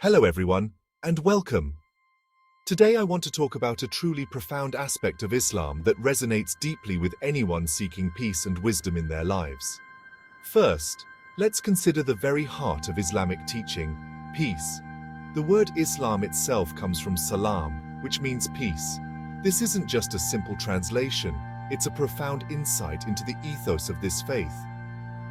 Hello everyone, and welcome. Today I want to talk about a truly profound aspect of Islam that resonates deeply with anyone seeking peace and wisdom in their lives. First, let's consider the very heart of Islamic teaching, peace. The word Islam itself comes from salam, which means peace. This isn't just a simple translation, it's a profound insight into the ethos of this faith.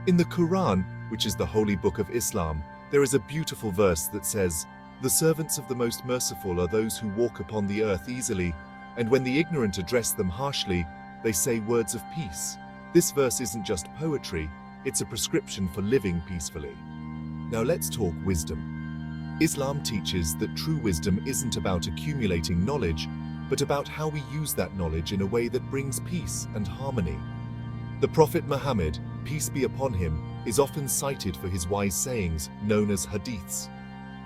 In the Quran, which is the holy book of Islam, there is a beautiful verse that says, "The servants of the Most Merciful are those who walk upon the earth easily, and when the ignorant address them harshly, they say words of peace." This verse isn't just poetry, it's a prescription for living peacefully. Now let's talk wisdom. Islam teaches that true wisdom isn't about accumulating knowledge, but about how we use that knowledge in a way that brings peace and harmony. The Prophet Muhammad, peace be upon him, is often cited for his wise sayings, known as hadiths.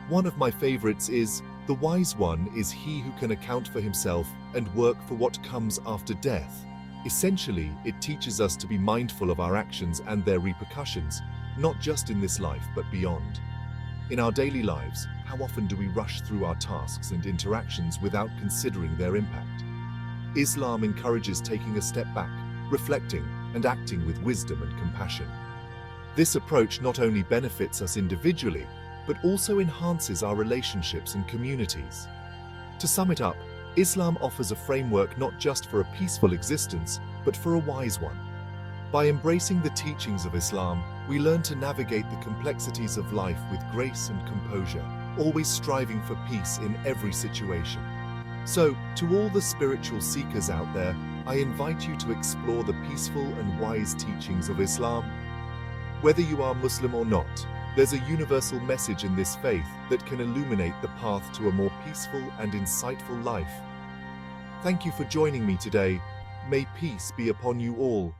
One of my favorites is, "The wise one is he who can account for himself and work for what comes after death." Essentially, it teaches us to be mindful of our actions and their repercussions, not just in this life but beyond. In our daily lives, how often do we rush through our tasks and interactions without considering their impact? Islam encourages taking a step back, reflecting, and acting with wisdom and compassion. This approach not only benefits us individually, but also enhances our relationships and communities. To sum it up, Islam offers a framework not just for a peaceful existence, but for a wise one. By embracing the teachings of Islam, we learn to navigate the complexities of life with grace and composure, always striving for peace in every situation. So, to all the spiritual seekers out there, I invite you to explore the peaceful and wise teachings of Islam. Whether you are Muslim or not, there's a universal message in this faith that can illuminate the path to a more peaceful and insightful life. Thank you for joining me today. May peace be upon you all.